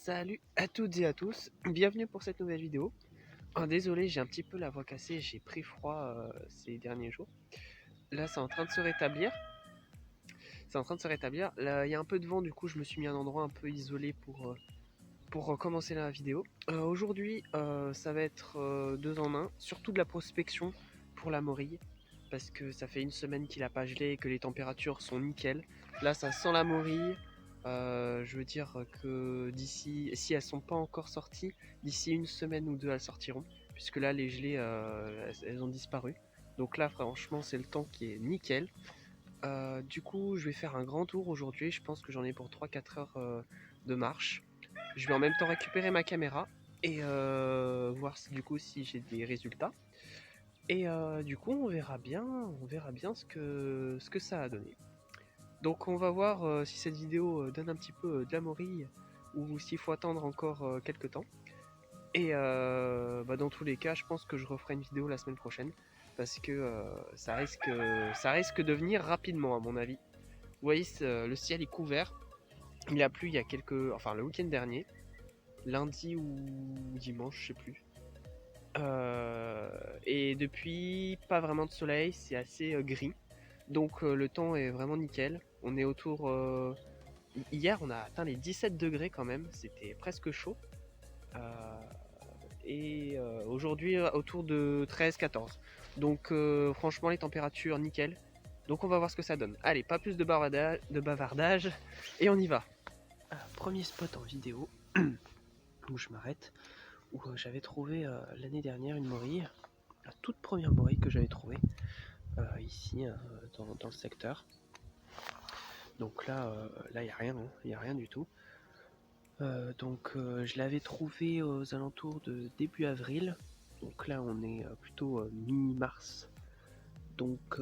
Salut à toutes et à tous, bienvenue pour cette nouvelle vidéo. Désolé, j'ai un petit peu la voix cassée, j'ai pris froid ces derniers jours. Là, c'est en train de se rétablir. Là, il y a un peu de vent, du coup, je me suis mis à un endroit un peu isolé pour commencer la vidéo. Aujourd'hui, ça va être 2 en 1, surtout de la prospection pour la morille. Parce que ça fait une semaine qu'il a pas gelé et que les températures sont nickel. Là, ça sent la morille. Je veux dire que d'ici, si elles sont pas encore sorties, d'ici une semaine ou deux, elles sortiront. Puisque là, les gelées, elles ont disparu. Donc là, franchement, c'est le temps qui est nickel. Du coup, je vais faire un grand tour aujourd'hui. Je pense que j'en ai pour 3-4 heures de marche. Je vais en même temps récupérer ma caméra et voir si j'ai des résultats. Et du coup, on verra bien ce que ça a donné. Donc on va voir si cette vidéo donne un petit peu de la morille ou s'il faut attendre encore quelques temps. Et dans tous les cas, je pense que je referai une vidéo la semaine prochaine parce que ça risque de venir rapidement à mon avis. Vous voyez, le ciel est couvert. Il a plu il y a le week-end dernier, lundi ou dimanche, je sais plus. Et depuis, pas vraiment de soleil, c'est assez gris. Donc le temps est vraiment nickel. On est autour... Hier, on a atteint les 17 degrés quand même. C'était presque chaud. Et aujourd'hui, autour de 13-14. Donc franchement, les températures, nickel. Donc on va voir ce que ça donne. Allez, pas plus de bavardage. Et on y va. Premier spot en vidéo où je m'arrête. Où j'avais trouvé l'année dernière une morille. La toute première morille que j'avais trouvée. Ici dans le secteur. Donc là il n'y a rien, il n'y a rien du tout. Je l'avais trouvé aux alentours de début avril. Donc là on est plutôt mi-mars. Donc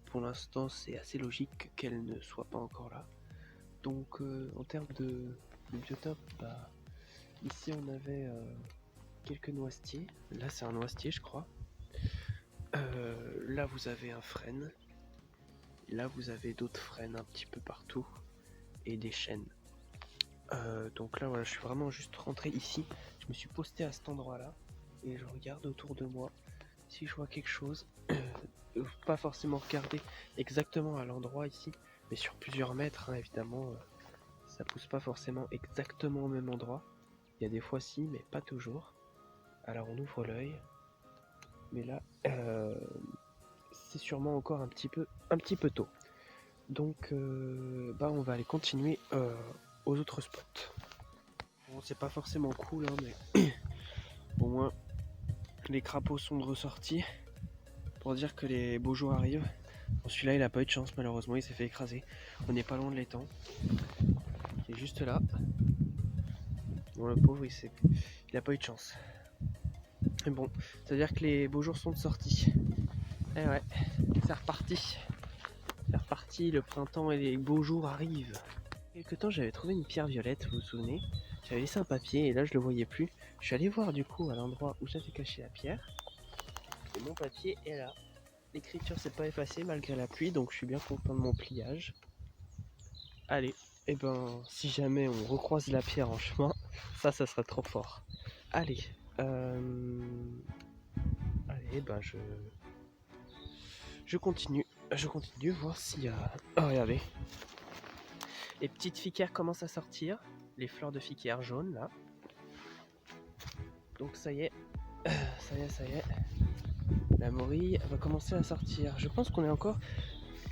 pour l'instant c'est assez logique qu'elle ne soit pas encore là. Donc en termes de biotope, ici on avait quelques noisetiers. Là c'est un noisetier je crois. Là vous avez un frêne. Là vous avez d'autres frênes un petit peu partout. Et des chênes. Donc là voilà, je suis vraiment juste rentré ici. Je me suis posté à cet endroit là. Et je regarde autour de moi. Si je vois quelque chose. Pas forcément regarder exactement à l'endroit ici. Mais sur plusieurs mètres hein, évidemment. Ça pousse pas forcément exactement au même endroit. Il y a des fois si mais pas toujours. Alors on ouvre l'œil. Mais là c'est sûrement encore un petit peu tôt. Donc on va aller continuer aux autres spots. Bon c'est pas forcément cool hein, mais au moins les crapauds sont de ressortis pour dire que les beaux jours arrivent. Bon, celui-là il a pas eu de chance malheureusement, il s'est fait écraser. On n'est pas loin de l'étang. Il est juste là. Bon le pauvre il a pas eu de chance. Mais bon, ça veut dire que les beaux jours sont de sortie. Et ouais, c'est reparti. C'est reparti, le printemps et les beaux jours arrivent. Il y a quelques temps j'avais trouvé une pierre violette, vous vous souvenez? J'avais laissé un papier et là je le voyais plus. Je suis allé voir du coup à l'endroit où j'avais caché la pierre. Et mon papier est là. L'écriture s'est pas effacée malgré la pluie, donc je suis bien content de mon pliage. Allez, et si jamais on recroise la pierre en chemin, ça serait trop fort. Allez, je continue voir s'il y a... Oh regardez, les petites fiquières commencent à sortir, les fleurs de fiquière jaunes là. Donc ça y est, la morille va commencer à sortir. Je pense qu'on est encore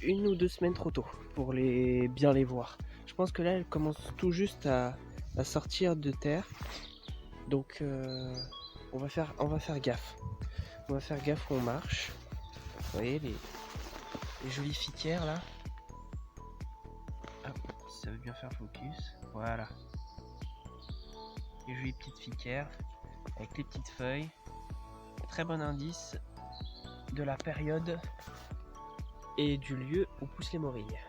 1 ou 2 semaines trop tôt pour bien les voir. Je pense que là elle commence tout juste à sortir de terre. Donc on va faire gaffe. On va faire gaffe où on marche. Vous voyez les jolies fiquières là. Hop, si ça veut bien faire focus. Voilà. Les jolies petites fiquières avec les petites feuilles. Très bon indice de la période et du lieu où poussent les morilles.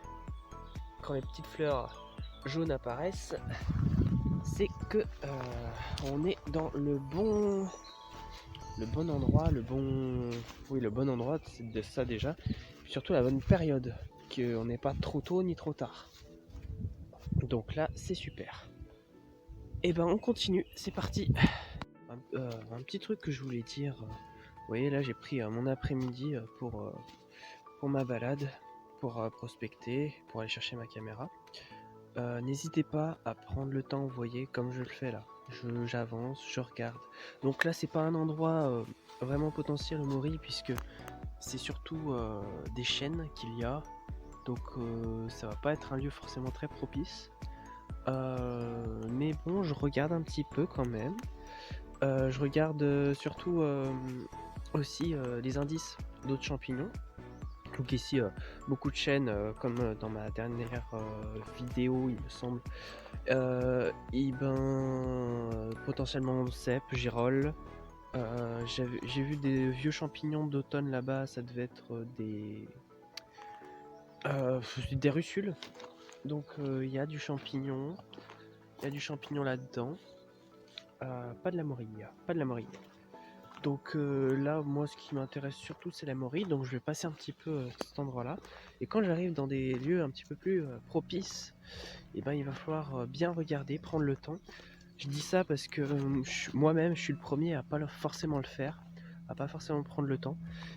Quand les petites fleurs jaunes apparaissent, c'est que on est dans le bon endroit, le bon endroit, c'est de ça déjà. Puis surtout la bonne période, qu'on n'est pas trop tôt ni trop tard. Donc là, c'est super. Et ben on continue, c'est parti. Un petit truc que je voulais dire. Vous voyez là j'ai pris mon après-midi pour ma balade, pour prospecter, pour aller chercher ma caméra. N'hésitez pas à prendre le temps, vous voyez, comme je le fais là. J'avance, je regarde. Donc là c'est pas un endroit vraiment potentiel au Maury puisque c'est surtout des chênes qu'il y a. Donc ça va pas être un lieu forcément très propice. Mais bon, je regarde un petit peu quand même. Je regarde surtout aussi les indices d'autres champignons. Donc ici, beaucoup de chênes, comme dans ma dernière vidéo, il me semble. Et ben, potentiellement cèpe, girolles. J'ai vu des vieux champignons d'automne là-bas, ça devait être des russules. Donc il y a du champignon, là-dedans. Pas de la morille, pas de la morille. Donc là, moi, ce qui m'intéresse surtout, c'est la morille. Donc je vais passer un petit peu cet endroit-là. Et quand j'arrive dans des lieux un petit peu plus propices, et ben, il va falloir bien regarder, prendre le temps. Je dis ça parce que moi-même, je suis le premier à pas forcément le faire, à pas forcément prendre le temps.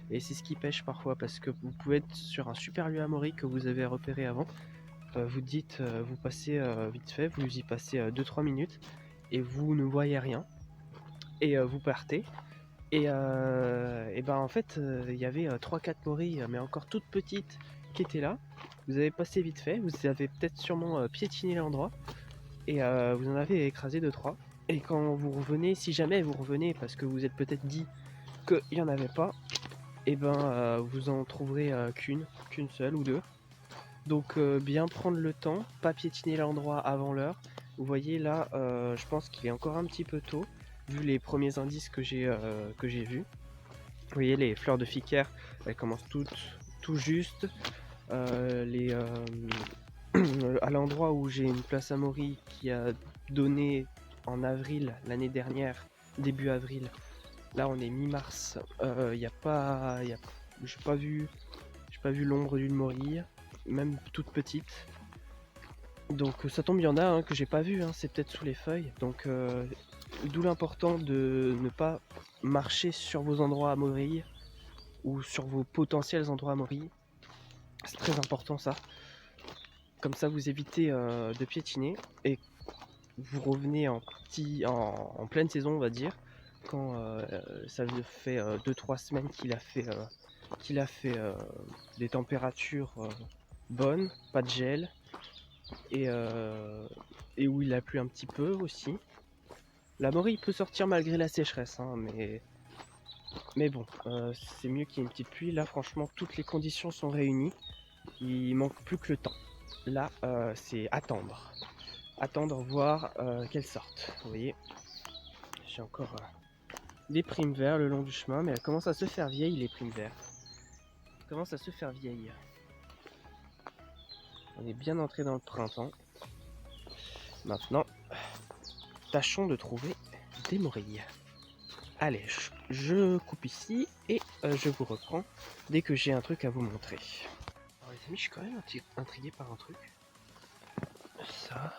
Et c'est ce qui pêche parfois parce que vous pouvez être sur un super lieu à morille que vous avez repéré avant. Vous dites, vous passez vite fait, vous y passez 2-3 minutes et vous ne voyez rien. Et vous partez. Et ben en fait, il y avait 3-4 morilles, mais encore toutes petites, qui étaient là. Vous avez passé vite fait, vous avez peut-être sûrement piétiné l'endroit, et vous en avez écrasé 2-3. Et quand vous revenez, si jamais vous revenez, parce que vous êtes peut-être dit qu'il n'y en avait pas, et ben vous en trouverez qu'une seule ou deux. Donc bien prendre le temps, pas piétiner l'endroit avant l'heure. Vous voyez là, je pense qu'il est encore un petit peu tôt, vu les premiers indices que j'ai vus. Vous voyez les fleurs de Ficaire, elles commencent toutes tout juste. À l'endroit où j'ai une place à Maury qui a donné en avril l'année dernière, début avril. Là on est mi-mars. J'ai pas vu l'ombre d'une morille, même toute petite. Donc ça tombe, il y en a que j'ai pas vu, c'est peut-être sous les feuilles. Donc d'où l'important de ne pas marcher sur vos endroits à morille ou sur vos potentiels endroits à morille. C'est très important ça. Comme ça vous évitez de piétiner et vous revenez en pleine saison on va dire, quand ça fait 2-3 semaines qu'il a fait des températures bonnes, pas de gel, et où il a plu un petit peu aussi. La morille peut sortir malgré la sécheresse, mais bon, c'est mieux qu'il y ait une petite pluie. Là franchement toutes les conditions sont réunies, il manque plus que le temps. Là c'est attendre, voir qu'elles sortent. Vous voyez, j'ai encore des primes verts le long du chemin, mais elles commencent à se faire vieilles, les primes verts. Elles commencent à se faire vieilles. On est bien entré dans le printemps. Maintenant, tâchons de trouver des morilles. Allez, je coupe ici et je vous reprends dès que j'ai un truc à vous montrer. Alors les amis, je suis quand même intrigué par un truc. Ça,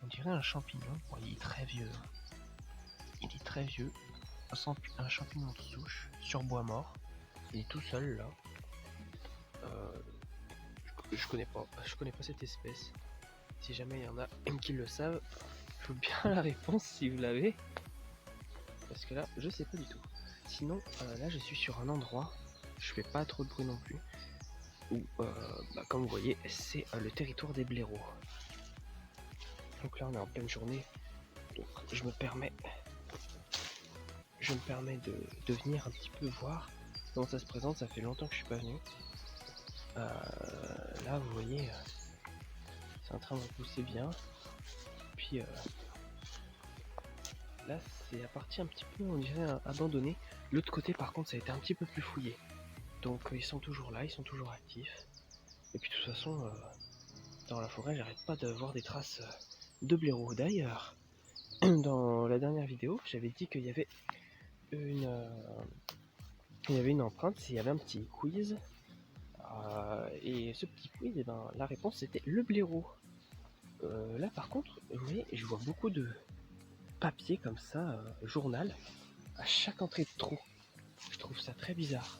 on dirait un champignon. Bon, il est très vieux. Il est très vieux. Un champignon de souche sur bois mort. Il est tout seul là. Je connais pas cette espèce. Si jamais il y en a qui le savent, je veux bien la réponse si vous l'avez. Parce que là, je sais pas du tout. Sinon, là je suis sur un endroit, je fais pas trop de bruit non plus, où, comme vous voyez, c'est le territoire des blaireaux. Donc là on est en pleine journée, donc je me permets de venir un petit peu voir comment ça se présente. Ça fait longtemps que je suis pas venu. Là vous voyez, c'est en train de pousser bien. Puis là c'est à partie un petit peu, on dirait, abandonné. L'autre côté par contre ça a été un petit peu plus fouillé. Donc ils sont toujours là, ils sont toujours actifs. Et puis de toute façon, dans la forêt j'arrête pas de voir des traces de blaireaux. D'ailleurs, dans la dernière vidéo, j'avais dit qu'il y avait une empreinte, il y avait un petit quiz. Et ce petit quiz, la réponse c'était le blaireau. Là par contre, vous voyez, je vois beaucoup de papier comme ça, journal, à chaque entrée de trou. Je trouve ça très bizarre.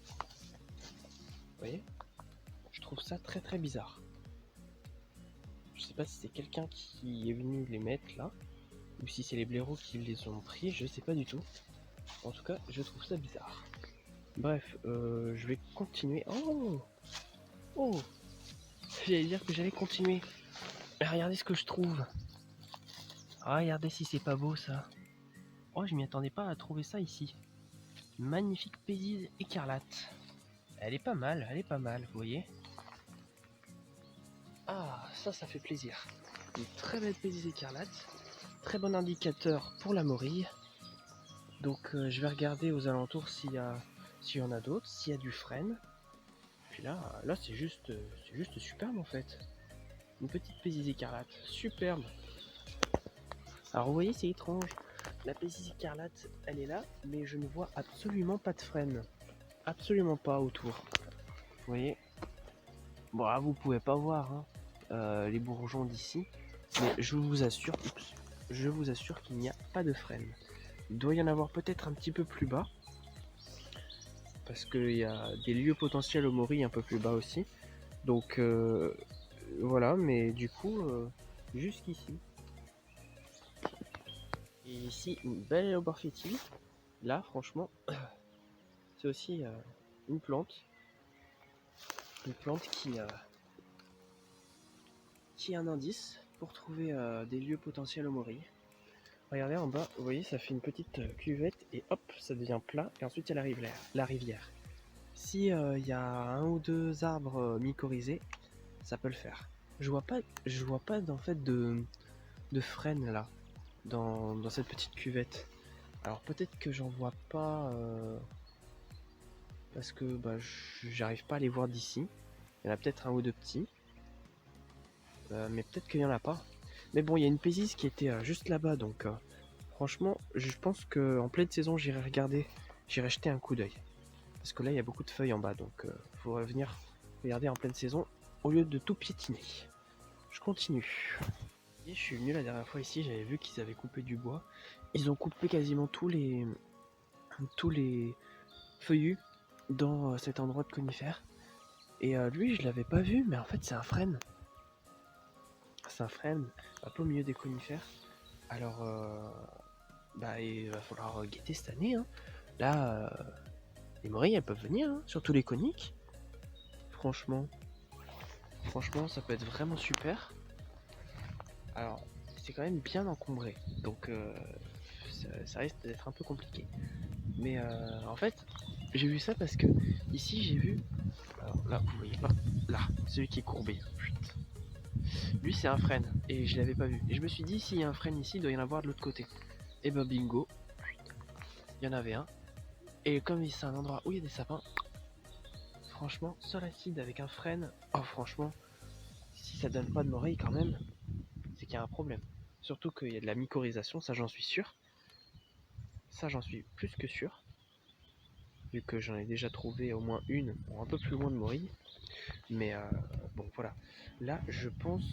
Vous voyez? Je trouve ça très très bizarre. Je sais pas si c'est quelqu'un qui est venu les mettre là, ou si c'est les blaireaux qui les ont pris, je sais pas du tout. En tout cas, je trouve ça bizarre. Bref, je vais continuer. Oh! Oh! J'allais dire que j'allais continuer. Mais regardez ce que je trouve. Ah, regardez si c'est pas beau ça. Oh, je m'y attendais pas à trouver ça ici. Magnifique Pésise écarlate. Elle est pas mal, vous voyez. Ah, ça fait plaisir. Une très belle Pésise écarlate. Très bon indicateur pour la morille. Donc je vais regarder aux alentours s'il y en a d'autres, s'il y a du frêne. Puis là c'est juste superbe en fait. Une petite Pésise écarlate, superbe. Alors vous voyez, c'est étrange. La Pésise écarlate, elle est là, mais je ne vois absolument pas de frêne. Absolument pas autour. Vous voyez. Bon, là, vous pouvez pas voir hein, les bourgeons d'ici, mais je vous assure qu'il n'y a pas de frêne. Il doit y en avoir peut-être un petit peu plus bas, parce qu'il y a des lieux potentiels au Mori un peu plus bas aussi. Donc voilà, mais du coup, jusqu'ici. Et ici, une belle Eoborphétie. Là, franchement, c'est aussi une plante. Une plante qui est un indice pour trouver des lieux potentiels au Mori. Regardez en bas, vous voyez, ça fait une petite cuvette et hop, ça devient plat. Et ensuite, il y a la rivière. Si il y a un ou deux arbres mycorhizés, ça peut le faire. Je vois pas en fait de frêne là, dans cette petite cuvette. Alors peut-être que j'en vois pas parce que bah, j'arrive pas à les voir d'ici. Il y en a peut-être un ou deux petits, mais peut-être qu'il y en a pas. Mais bon, il y a une Pésise qui était juste là-bas, donc franchement, je pense que en pleine saison, j'irai jeter un coup d'œil. Parce que là, il y a beaucoup de feuilles en bas, donc il faudrait venir regarder en pleine saison au lieu de tout piétiner. Je continue. Je suis venu la dernière fois ici, j'avais vu qu'ils avaient coupé du bois. Ils ont coupé quasiment tous les feuillus dans cet endroit de conifère. Et lui, je l'avais pas vu, mais en fait, c'est un frêne. C'est un frêne, un peu au milieu des conifères. Alors, il va falloir guetter cette année. Hein. Là, les morilles, elles peuvent venir, hein, surtout les coniques. Franchement, ça peut être vraiment super. Alors, c'est quand même bien encombré, donc ça risque d'être un peu compliqué. Mais en fait, j'ai vu ça parce que ici j'ai vu. Alors là, vous voyez pas. Là, celui qui est courbé. Lui, c'est un frêne et je l'avais pas vu. Et je me suis dit, s'il y a un frêne ici, il doit y en avoir de l'autre côté. Et ben bingo, il y en avait un. Et comme c'est un endroit où il y a des sapins, franchement, sol acide avec un frêne, oh franchement, si ça donne pas de moreille quand même, c'est qu'il y a un problème. Surtout qu'il y a de la mycorhisation, ça j'en suis sûr. Ça j'en suis plus que sûr. Vu que j'en ai déjà trouvé au moins une, un peu plus loin de Morille. Mais bon voilà. Là je pense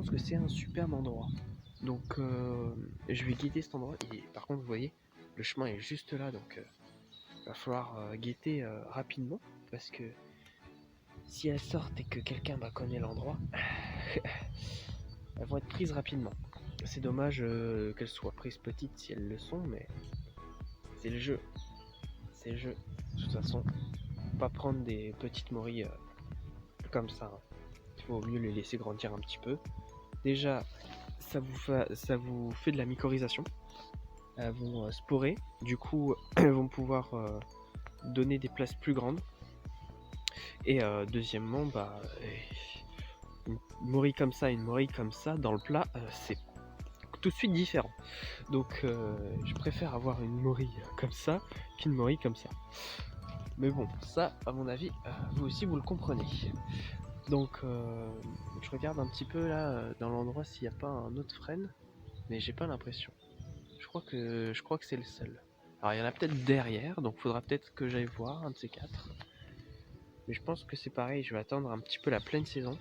que c'est un superbe endroit. Donc je vais guetter cet endroit. Et par contre vous voyez, le chemin est juste là, donc il va falloir guetter rapidement. Parce que si elles sortent et que quelqu'un connaît l'endroit, elles vont être prises rapidement. C'est dommage qu'elles soient prises petites si elles le sont, mais c'est le jeu. C'est le jeu. De toute façon, pas prendre des petites morilles comme ça. Hein. Il faut mieux les laisser grandir un petit peu. Déjà, ça vous fait de la mycorhisation. Elles vont sporer. Du coup, elles vont pouvoir donner des places plus grandes. Et deuxièmement, une morille comme ça, dans le plat, c'est tout de suite différent. Donc je préfère avoir une morille comme ça qu'une morille comme ça. Mais bon, ça, à mon avis, vous aussi vous le comprenez. Donc je regarde un petit peu là dans l'endroit s'il n'y a pas un autre frêne, mais j'ai pas l'impression. Je crois que c'est le seul. Alors il y en a peut-être derrière, donc faudra peut-être que j'aille voir un de ces quatre. Mais je pense que c'est pareil, je vais attendre un petit peu la pleine saison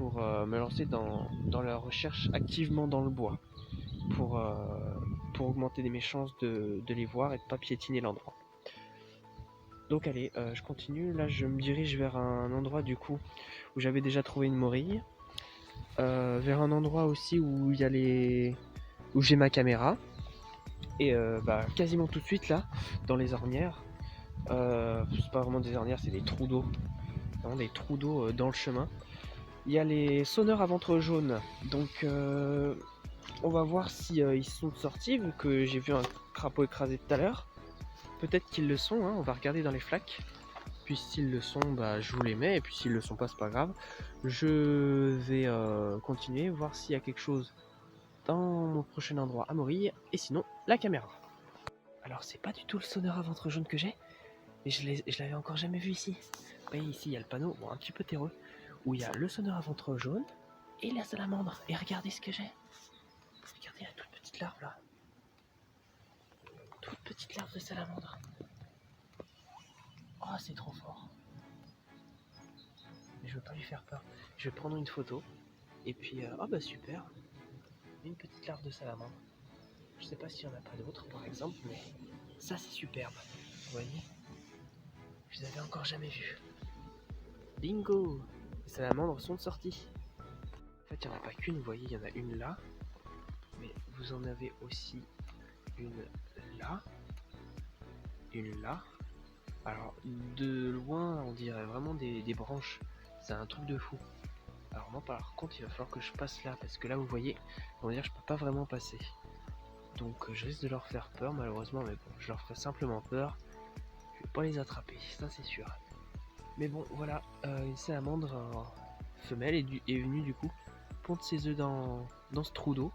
pour me lancer dans la recherche activement dans le bois, pour augmenter mes chances de les voir et de pas piétiner l'endroit. Donc allez, je continue. Là, je me dirige vers un endroit du coup où j'avais déjà trouvé une morille, vers un endroit aussi où où j'ai ma caméra, et quasiment tout de suite là, dans les ornières. C'est pas vraiment des ornières, c'est des trous d'eau. Vraiment des trous d'eau dans le chemin. Il y a les sonneurs à ventre jaune. Donc on va voir si ils sont sortis, vu que j'ai vu un crapaud écrasé tout à l'heure. Peut-être qu'ils le sont, hein, on va regarder dans les flaques. Puis s'ils le sont, je vous les mets. Et puis s'ils le sont pas, c'est pas grave. Je vais continuer, voir s'il y a quelque chose dans mon prochain endroit à Morille. Et sinon, la caméra. Alors c'est pas du tout le sonneur à ventre jaune que j'ai. Mais je l'avais encore jamais vu ici. Vous voyez ici, il y a le panneau, bon, un petit peu terreux, où il y a le sonneur à ventre jaune et la salamandre. Et regardez ce que j'ai. Regardez la toute petite larve là. Toute petite larve de salamandre. Oh, c'est trop fort. Mais je veux pas lui faire peur. Je vais prendre une photo. Et puis, oh bah super. Une petite larve de salamandre. Je sais pas s'il y en a pas d'autres par exemple, mais ça c'est superbe. Vous voyez? Je les avais encore jamais vus. Bingo! Les salamandres sont sorties. En fait, il n'y en a pas qu'une, vous voyez, il y en a une là. Mais vous en avez aussi une là. Une là. Alors, de loin, on dirait vraiment des branches. C'est un truc de fou. Alors moi, par contre, il va falloir que je passe là. Parce que là, vous voyez, on va dire, je peux pas vraiment passer. Donc, je risque de leur faire peur, malheureusement. Mais bon, je leur ferai simplement peur. Je vais pas les attraper, ça c'est sûr. Mais bon, voilà, une salamandre femelle est venue du coup pondre ses œufs dans ce trou d'eau.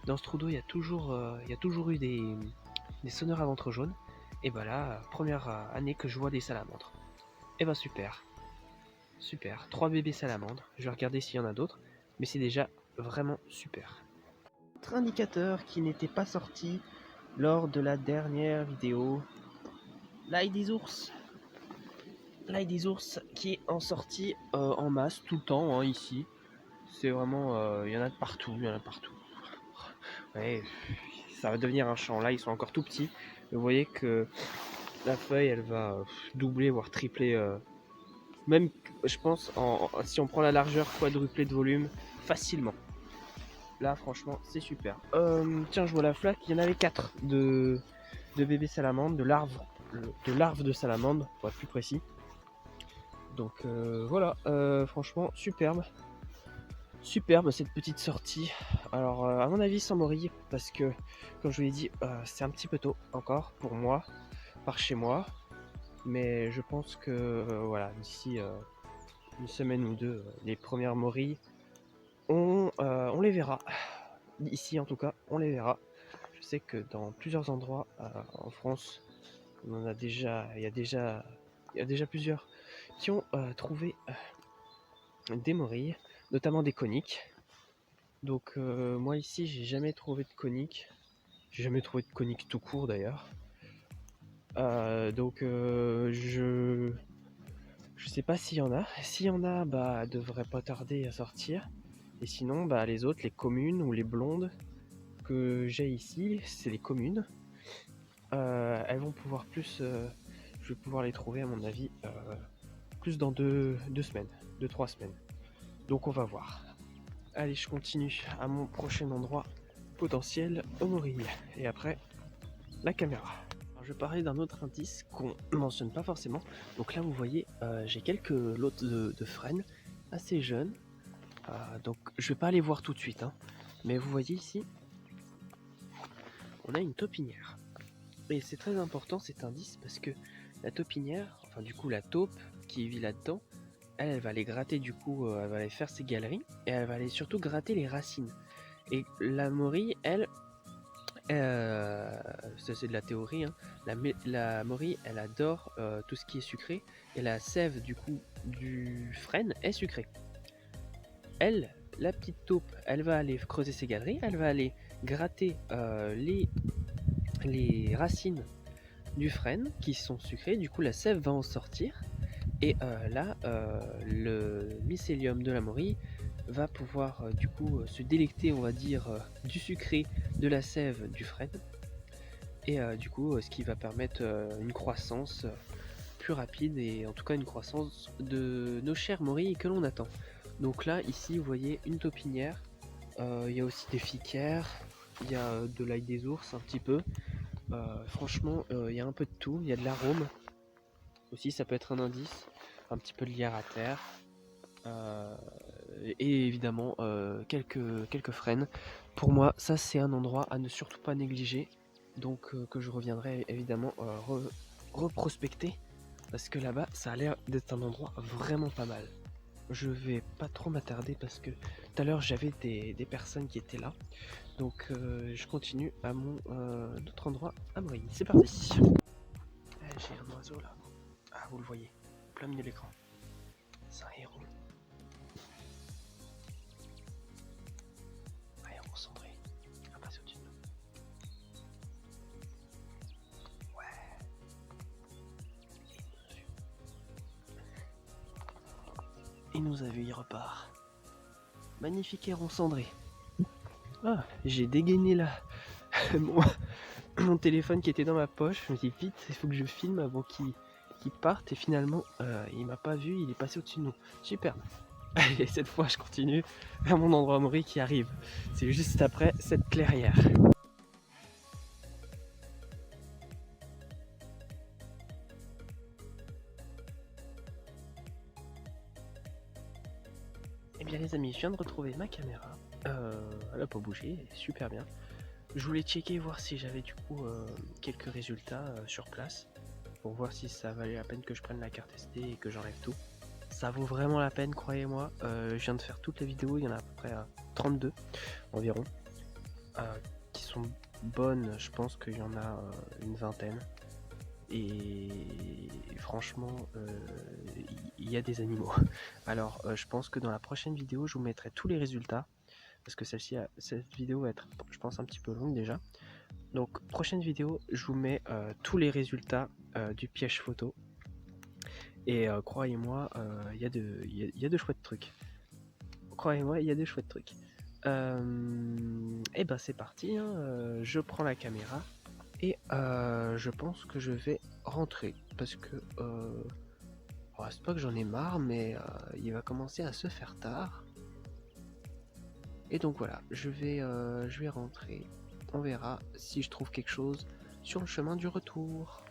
Dans ce trou d'eau, il y a toujours eu des sonneurs à ventre jaune. Et bah là, première année que je vois des salamandres. Et bah super. Super. 3 bébés salamandres. Je vais regarder s'il y en a d'autres. Mais c'est déjà vraiment super. Autre indicateur qui n'était pas sorti lors de la dernière vidéo. L'ail des ours. L'ail des ours qui est en sortie en masse tout le temps, hein, ici. C'est vraiment... il y en a de partout, il y en a partout. Ouais, ça va devenir un champ. Là, ils sont encore tout petits. Vous voyez que la feuille, elle va doubler, voire tripler. Même, je pense, si on prend la largeur, quadrupler de volume, facilement. Là, franchement, c'est super. Tiens, je vois la flaque. Il y en avait 4 de bébés salamandres, de larves de salamandres, pour être plus précis. Donc voilà, franchement, superbe. Superbe cette petite sortie. Alors à mon avis sans morille, parce que comme je vous l'ai dit, c'est un petit peu tôt encore pour moi, par chez moi. Mais je pense que voilà, d'ici une semaine ou deux, les premières morilles, on les verra. Ici en tout cas, on les verra. Je sais que dans plusieurs endroits en France, il y a déjà plusieurs qui ont trouvé des morilles, notamment des coniques. Donc moi ici j'ai jamais trouvé de coniques. J'ai jamais trouvé de coniques tout court d'ailleurs. Donc je sais pas s'il y en a. S'il y en a, elles devraient pas tarder à sortir. Et sinon les autres, les communes ou les blondes que j'ai ici, c'est les communes. Elles vont pouvoir plus. Je vais pouvoir les trouver à mon avis plus dans 2 semaines, 2-3 semaines. Donc on va voir. Allez, je continue à mon prochain endroit potentiel, au morille. Et après, la caméra. Alors, je vais parler d'un autre indice qu'on ne mentionne pas forcément. Donc là, vous voyez, j'ai quelques lots de frênes assez jeunes. Donc je vais pas aller voir tout de suite. Hein. Mais vous voyez ici, on a une taupinière. Et c'est très important cet indice parce que la taupinière, enfin du coup la taupe qui vit là-dedans, elle va aller gratter du coup, elle va aller faire ses galeries et elle va aller surtout gratter les racines. Et la morille, elle, ça c'est de la théorie, hein, la morille, elle adore tout ce qui est sucré et la sève du coup du frêne est sucrée. Elle, la petite taupe, elle va aller creuser ses galeries, elle va aller gratter les racines du frêne qui sont sucrées, du coup la sève va en sortir. Et là, le mycélium de la morille va pouvoir du coup se délecter, on va dire, du sucré, de la sève du frêne. Et du coup, ce qui va permettre une croissance plus rapide et en tout cas une croissance de nos chères morilles que l'on attend. Donc là, ici, vous voyez une taupinière. Il y a aussi des ficaires. Il y a de l'ail des ours un petit peu. Franchement, il y a un peu de tout. Il y a de l'arôme aussi, ça peut être un indice. Un petit peu de lierre à terre. Et évidemment quelques frênes. Pour moi, ça c'est un endroit à ne surtout pas négliger. Donc que je reviendrai évidemment reprospecter. Parce que là-bas, ça a l'air d'être un endroit vraiment pas mal. Je vais pas trop m'attarder parce que tout à l'heure j'avais des personnes qui étaient là. Donc je continue à mon autre endroit à Morigny. C'est parti. J'ai un oiseau là. Ah, vous le voyez, plein milieu de l'écran. C'est un héron. Un héron cendré. Il va passer au-dessus de nous. Ouais. Il nous a vu, il repart. Magnifique héron cendré. Ah, j'ai dégainé là mon téléphone qui était dans ma poche. Je me dis vite, il faut que je filme avant qu'il parte. Et finalement, il m'a pas vu, il est passé au-dessus de nous. Superbe. Et cette fois, je continue vers mon endroit mori qui arrive. C'est juste après cette clairière. Eh bien les amis, je viens de retrouver ma caméra. Elle a pas bougé, super bien. Je voulais checker, voir si j'avais du coup quelques résultats sur place. Pour voir si ça valait la peine que je prenne la carte SD et que j'enlève tout. Ça vaut vraiment la peine, croyez-moi. Je viens de faire toutes les vidéos, il y en a à peu près 32 environ. Qui sont bonnes, je pense qu'il y en a une vingtaine. Et franchement, il y a des animaux. Alors, je pense que dans la prochaine vidéo, je vous mettrai tous les résultats. Parce que cette vidéo va être, je pense, un petit peu longue déjà. Donc, prochaine vidéo, je vous mets tous les résultats du piège photo. Et croyez-moi, il y a de chouettes trucs. Croyez-moi, il y a de chouettes trucs. Et ben c'est parti, hein. Je prends la caméra et je pense que je vais rentrer parce que c'est pas que j'en ai marre, mais il va commencer à se faire tard. Et donc voilà, je vais rentrer. On verra si je trouve quelque chose sur le chemin du retour.